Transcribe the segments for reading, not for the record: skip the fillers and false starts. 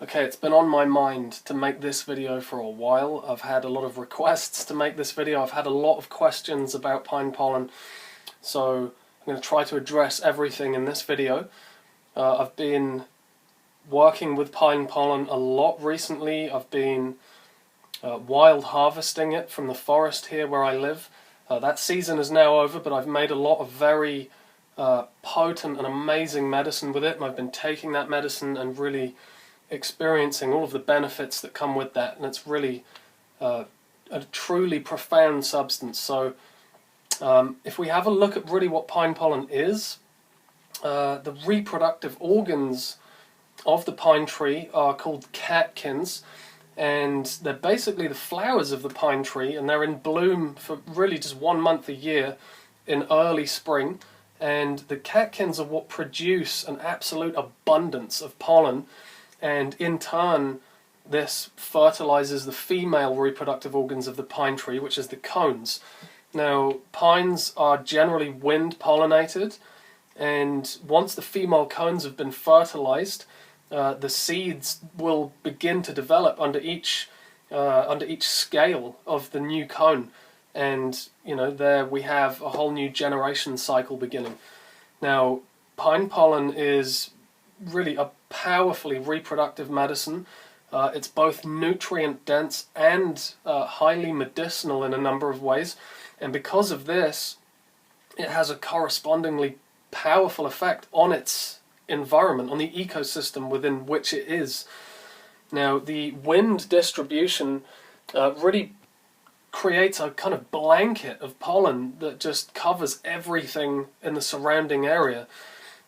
Okay, it's been on my mind to make this video for a while. I've had a lot of requests to make this video. I've had a lot of questions about pine pollen, so I'm going to try to address everything in this video. I've been working with pine pollen a lot recently. I've been wild harvesting it from the forest here where I live. That season is now over, but I've made a lot of very potent and amazing medicine with it, and I've been taking that medicine and really experiencing all of the benefits that come with that, and it's really a truly profound substance. So if we have a look at really what pine pollen is, the reproductive organs of the pine tree are called catkins, and they're basically the flowers of the pine tree, and they're in bloom for really just 1 month a year in early spring, and the catkins are what produce an absolute abundance of pollen. And in turn, this fertilizes the female reproductive organs of the pine tree, which is the cones. Now, pines are generally wind pollinated, and once the female cones have been fertilized, the seeds will begin to develop under each scale of the new cone, and there we have a whole new generation cycle beginning. Now, pine pollen is really a powerfully reproductive medicine. It's both nutrient dense and highly medicinal in a number of ways, and because of this it has a correspondingly powerful effect on its environment, on the ecosystem within which it is. Now, the wind distribution really creates a kind of blanket of pollen that just covers everything in the surrounding area.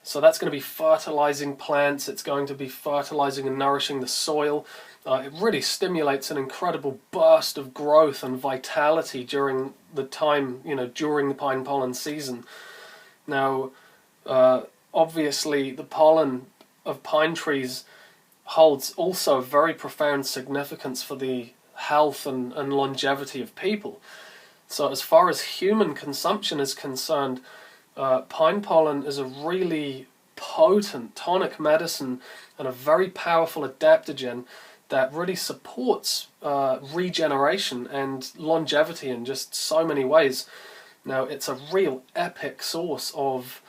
So that's going to be fertilizing plants, it's going to be fertilizing and nourishing the soil. It really stimulates an incredible burst of growth and vitality during the time, during the pine pollen season. Now, obviously the pollen of pine trees holds also very profound significance for the health and longevity of people. So as far as human consumption is concerned, pine pollen is a really potent tonic medicine and a very powerful adaptogen that really supports regeneration and longevity in just so many ways. Now, it's a real epic source of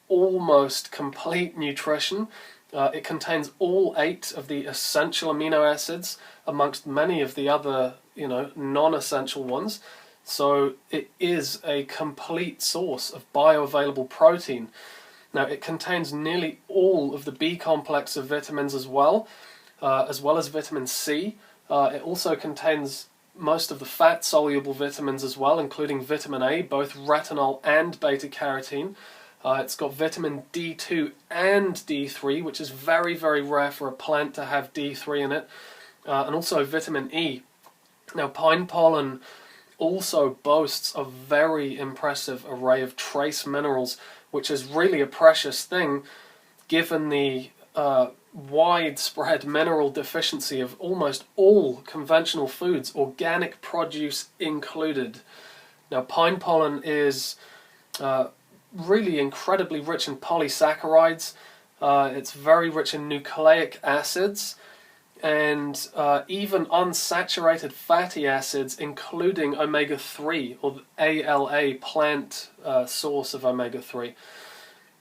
almost complete nutrition. It contains all 8 of the essential amino acids amongst many of the other, non-essential ones. So it is a complete source of bioavailable protein. Now, it contains nearly all of the B complex of vitamins as well as vitamin C. It also contains most of the fat-soluble vitamins as well, including vitamin A, both retinol and beta-carotene. It's got vitamin D2 and D3, which is very, very rare for a plant to have D3 in it, and also vitamin E. Now, pine pollen also boasts a very impressive array of trace minerals, which is really a precious thing given the widespread mineral deficiency of almost all conventional foods, organic produce included. Now, pine pollen is really incredibly rich in polysaccharides. It's very rich in nucleic acids, and even unsaturated fatty acids, including omega-3, or ALA, plant source of omega-3.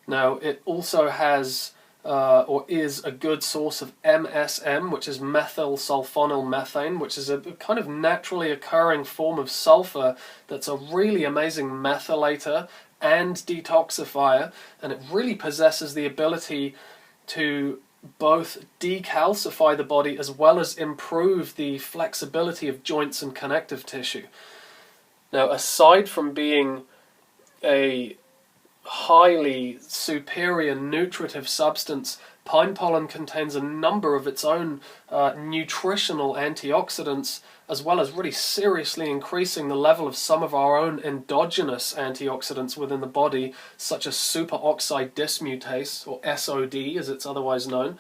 Now, it also has, or is a good source of MSM, which is methyl sulfonyl methane, which is a kind of naturally occurring form of sulfur that's a really amazing methylator and detoxifier, and it really possesses the ability to both decalcify the body as well as improve the flexibility of joints and connective tissue. Now, aside from being a highly superior nutritive substance, pine pollen contains a number of its own nutritional antioxidants, as well as really seriously increasing the level of some of our own endogenous antioxidants within the body, such as superoxide dismutase, or SOD as it's otherwise known.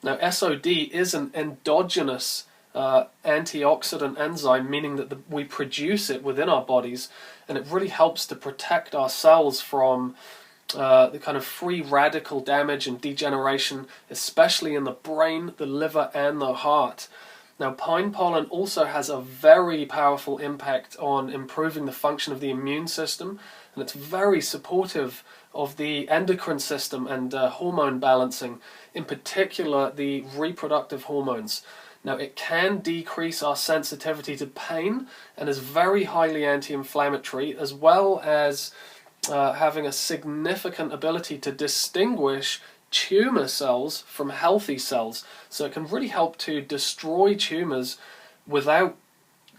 Now, SOD is an endogenous antioxidant enzyme, meaning that we produce it within our bodies, and it really helps to protect our cells from the kind of free radical damage and degeneration, especially in the brain, the liver, and the heart. Now, pine pollen also has a very powerful impact on improving the function of the immune system, and it's very supportive of the endocrine system and hormone balancing, in particular the reproductive hormones. Now, it can decrease our sensitivity to pain and is very highly anti-inflammatory, as well as having a significant ability to distinguish tumor cells from healthy cells. So it can really help to destroy tumors without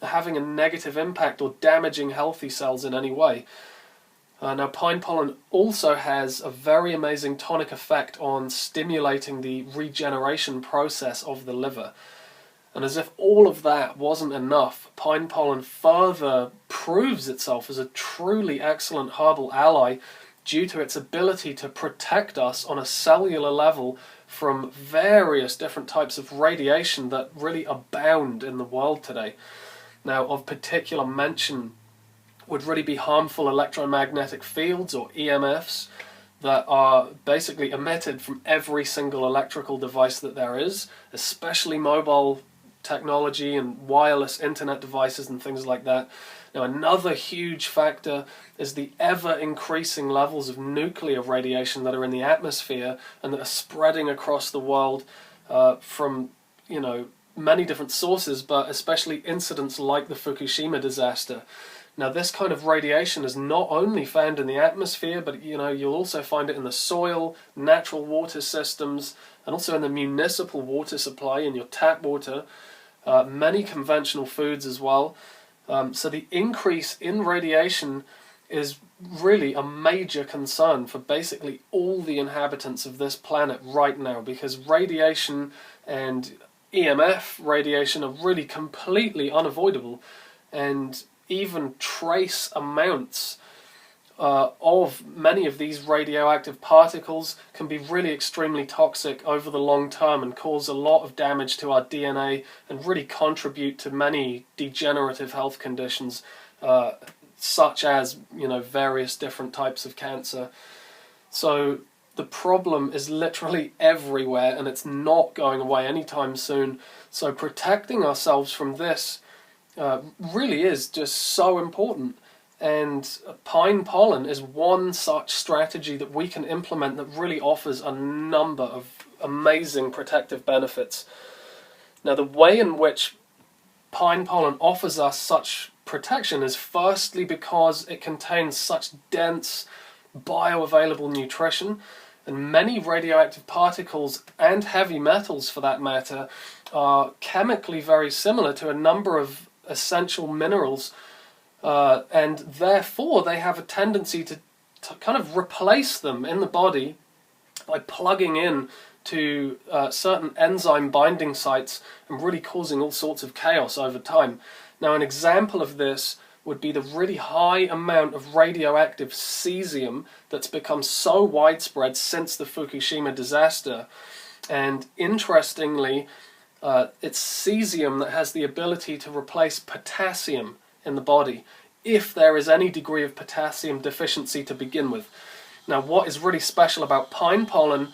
having a negative impact or damaging healthy cells in any way. Now, pine pollen also has a very amazing tonic effect on stimulating the regeneration process of the liver. And as if all of that wasn't enough, pine pollen further proves itself as a truly excellent herbal ally due to its ability to protect us on a cellular level from various different types of radiation that really abound in the world today. Now, of particular mention would really be harmful electromagnetic fields, or EMFs, that are basically emitted from every single electrical device that there is, especially mobile technology and wireless internet devices and things like that. Now, another huge factor is the ever-increasing levels of nuclear radiation that are in the atmosphere and that are spreading across the world from, many different sources, but especially incidents like the Fukushima disaster. Now, this kind of radiation is not only found in the atmosphere, but you'll also find it in the soil, natural water systems, and also in the municipal water supply, in your tap water, many conventional foods as well. So the increase in radiation is really a major concern for basically all the inhabitants of this planet right now, because radiation and EMF radiation are really completely unavoidable, and even trace amounts of many of these radioactive particles can be really extremely toxic over the long term and cause a lot of damage to our DNA and really contribute to many degenerative health conditions, such as various different types of cancer. So the problem is literally everywhere, and it's not going away anytime soon. So protecting ourselves from this really is just so important, and pine pollen is one such strategy that we can implement that really offers a number of amazing protective benefits. Now, the way in which pine pollen offers us such protection is firstly because it contains such dense bioavailable nutrition, and many radioactive particles and heavy metals for that matter are chemically very similar to a number of essential minerals, and therefore they have a tendency to kind of replace them in the body by plugging in to certain enzyme binding sites and really causing all sorts of chaos over time. Now, an example of this would be the really high amount of radioactive cesium that's become so widespread since the Fukushima disaster. And interestingly, it's cesium that has the ability to replace potassium in the body if there is any degree of potassium deficiency to begin with. Now, what is really special about pine pollen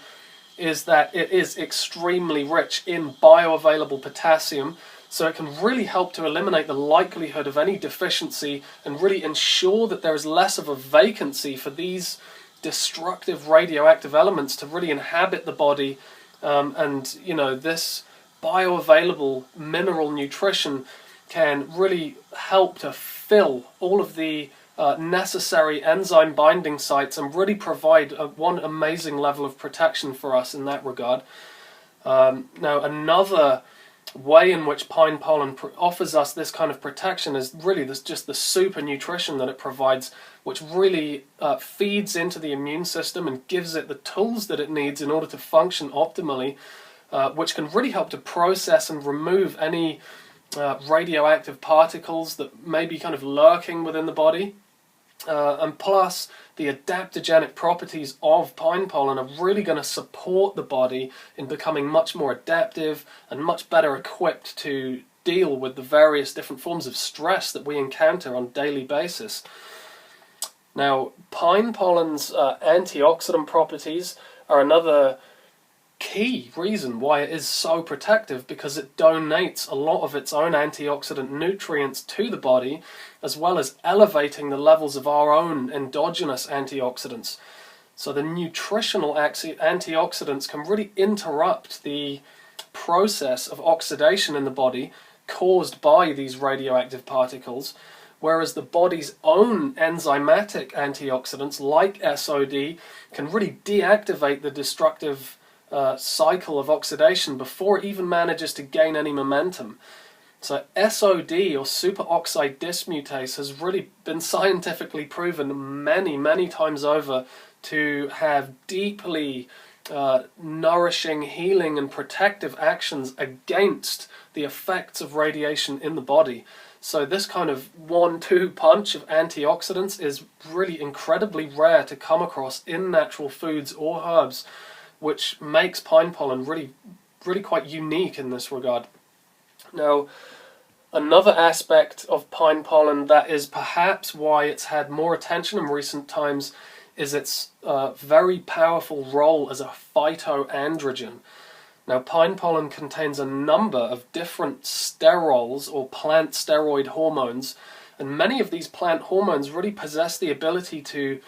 is that it is extremely rich in bioavailable potassium, so it can really help to eliminate the likelihood of any deficiency and really ensure that there is less of a vacancy for these destructive radioactive elements to really inhabit the body, and this bioavailable mineral nutrition can really help to fill all of the necessary enzyme binding sites and really provide one amazing level of protection for us in that regard. Now, another way in which pine pollen offers us this kind of protection is really just the super nutrition that it provides, which really feeds into the immune system and gives it the tools that it needs in order to function optimally, which can really help to process and remove any radioactive particles that may be kind of lurking within the body. And plus, the adaptogenic properties of pine pollen are really going to support the body in becoming much more adaptive and much better equipped to deal with the various different forms of stress that we encounter on a daily basis. Now, pine pollen's antioxidant properties are another key reason why it is so protective, because it donates a lot of its own antioxidant nutrients to the body, as well as elevating the levels of our own endogenous antioxidants. So the nutritional antioxidants can really interrupt the process of oxidation in the body caused by these radioactive particles, whereas the body's own enzymatic antioxidants, like SOD, can really deactivate the destructive cycle of oxidation before it even manages to gain any momentum. So SOD, or superoxide dismutase, has really been scientifically proven many times over to have deeply nourishing, healing and protective actions against the effects of radiation in the body. So this kind of 1-2 punch of antioxidants is really incredibly rare to come across in natural foods or herbs, which makes pine pollen really quite unique in this regard. Now, another aspect of pine pollen that is perhaps why it's had more attention in recent times is its very powerful role as a phytoandrogen. Now, pine pollen contains a number of different sterols, or plant steroid hormones, and many of these plant hormones really possess the ability to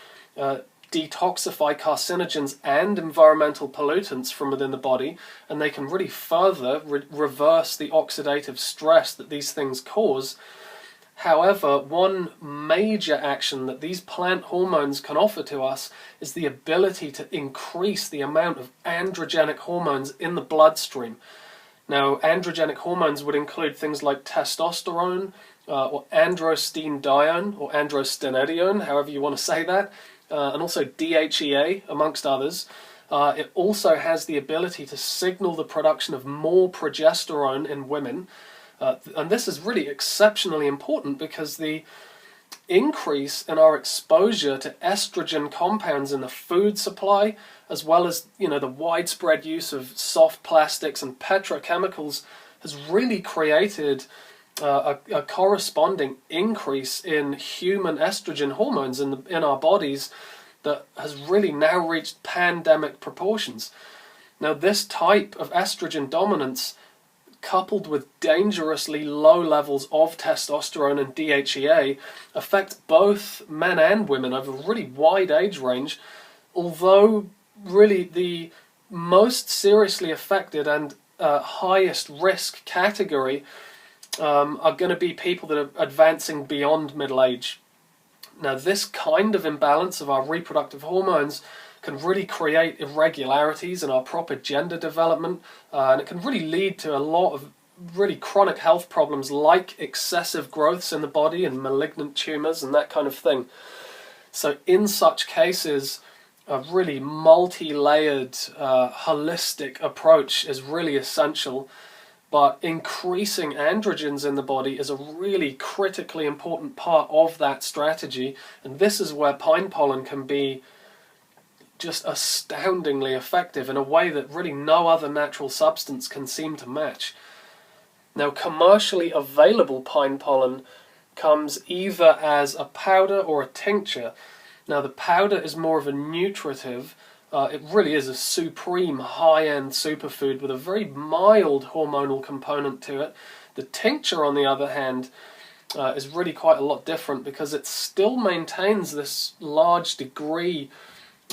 detoxify carcinogens and environmental pollutants from within the body, and they can really further reverse the oxidative stress that these things cause. However, one major action that these plant hormones can offer to us is the ability to increase the amount of androgenic hormones in the bloodstream. Now, androgenic hormones would include things like testosterone, or androstenedione, or androstenedione, however you want to say that, and also DHEA, amongst others. It also has the ability to signal the production of more progesterone in women. And this is really exceptionally important because the increase in our exposure to estrogen compounds in the food supply, as well as the widespread use of soft plastics and petrochemicals, has really created a corresponding increase in human estrogen hormones in our bodies that has really now reached pandemic proportions. Now, this type of estrogen dominance, coupled with dangerously low levels of testosterone and DHEA, affect both men and women over a really wide age range, although really the most seriously affected and highest risk category are going to be people that are advancing beyond middle age. Now, this kind of imbalance of our reproductive hormones can really create irregularities in our proper gender development, and it can really lead to a lot of really chronic health problems like excessive growths in the body and malignant tumors and that kind of thing. So in such cases, a really multi-layered, holistic approach is really essential. But increasing androgens in the body is a really critically important part of that strategy, and this is where pine pollen can be just astoundingly effective in a way that really no other natural substance can seem to match. Now, commercially available pine pollen comes either as a powder or a tincture. Now, the powder is more of a nutritive. It really is a supreme high-end superfood with a very mild hormonal component to it. The tincture, on the other hand, is really quite a lot different because it still maintains this large degree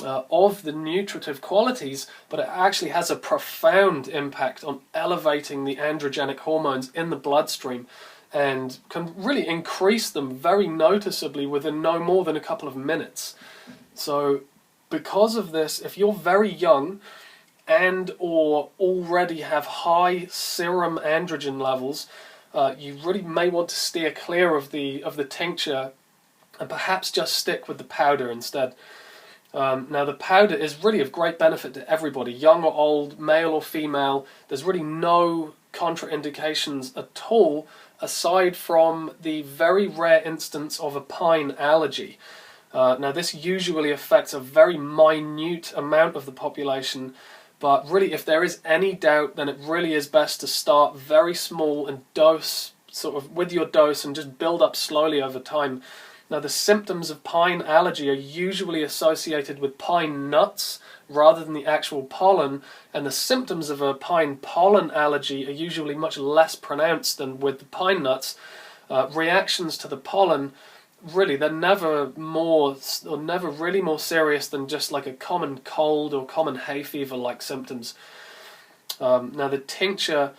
of the nutritive qualities, but it actually has a profound impact on elevating the androgenic hormones in the bloodstream and can really increase them very noticeably within no more than a couple of minutes. So because of this, if you're very young and or already have high serum androgen levels, you really may want to steer clear of the tincture and perhaps just stick with the powder instead. Now, the powder is really of great benefit to everybody, young or old, male or female. There's really no contraindications at all, aside from the very rare instance of a pine allergy. Now, this usually affects a very minute amount of the population, but really, if there is any doubt, then it really is best to start very small and dose, sort of with your dose, and just build up slowly over time. Now, the symptoms of pine allergy are usually associated with pine nuts rather than the actual pollen, and the symptoms of a pine pollen allergy are usually much less pronounced than with the pine nuts. Reactions to the pollen, really, they're never really more serious than just like a common cold or common hay fever like symptoms. Now, the tincture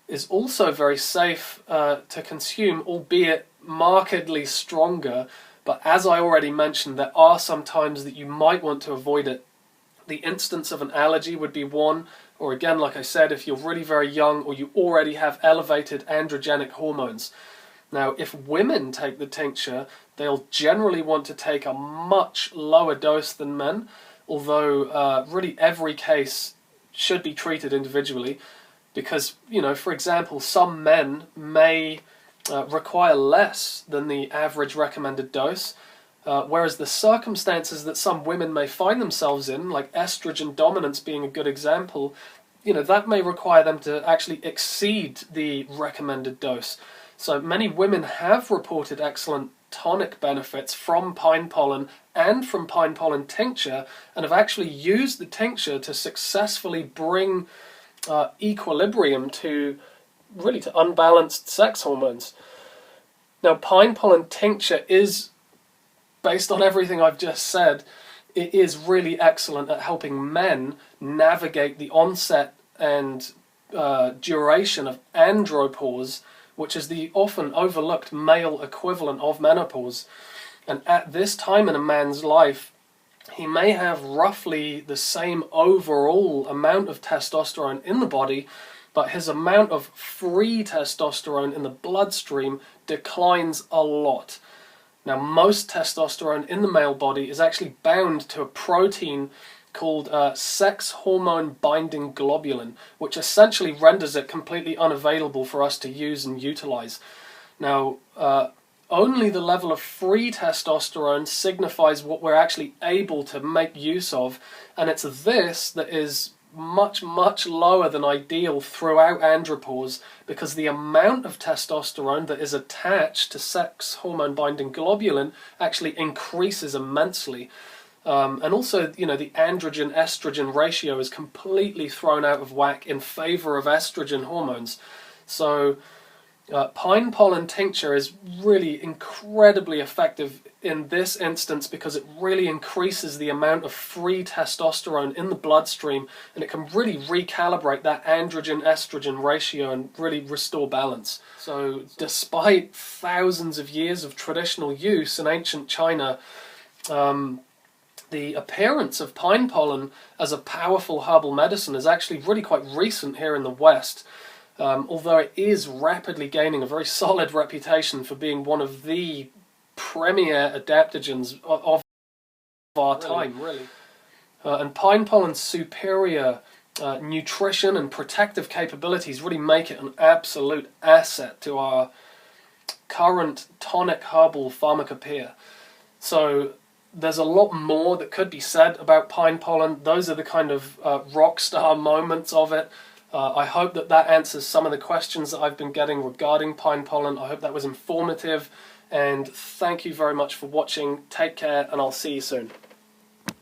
is also very safe to consume, albeit markedly stronger, but as I already mentioned, there are some times that you might want to avoid it. The instance of an allergy would be one, or again, like I said, if you're really very young or you already have elevated androgenic hormones. Now, if women take the tincture, they'll generally want to take a much lower dose than men, although really every case should be treated individually, because, you know, for example, some men may require less than the average recommended dose, whereas the circumstances that some women may find themselves in, like estrogen dominance being a good example, you know, that may require them to actually exceed the recommended dose. So many women have reported excellent tonic benefits from pine pollen and from pine pollen tincture, and have actually used the tincture to successfully bring equilibrium to unbalanced sex hormones. Now, pine pollen tincture is, based on everything I've just said, it is really excellent at helping men navigate the onset and duration of andropause, which is the often overlooked male equivalent of menopause. And at this time in a man's life, he may have roughly the same overall amount of testosterone in the body, but his amount of free testosterone in the bloodstream declines a lot. Now, most testosterone in the male body is actually bound to a protein called sex hormone binding globulin, which essentially renders it completely unavailable for us to use and utilize. Now, only the level of free testosterone signifies what we're actually able to make use of, and it's this that is much, much lower than ideal throughout andropause, because the amount of testosterone that is attached to sex hormone binding globulin actually increases immensely. And also, you know, the androgen-estrogen ratio is completely thrown out of whack in favor of estrogen hormones. So pine pollen tincture is really incredibly effective in this instance, because it really increases the amount of free testosterone in the bloodstream, and it can really recalibrate that androgen-estrogen ratio and really restore balance. So despite thousands of years of traditional use in ancient China, the appearance of pine pollen as a powerful herbal medicine is actually really quite recent here in the West, although it is rapidly gaining a very solid reputation for being one of the premier adaptogens of our time. Really. And pine pollen's superior nutrition and protective capabilities really make it an absolute asset to our current tonic herbal pharmacopoeia. So there's a lot more that could be said about pine pollen. Those are the kind of rock star moments of it. I hope that answers some of the questions that I've been getting regarding pine pollen. I hope that was informative, and thank you very much for watching. Take care, and I'll see you soon.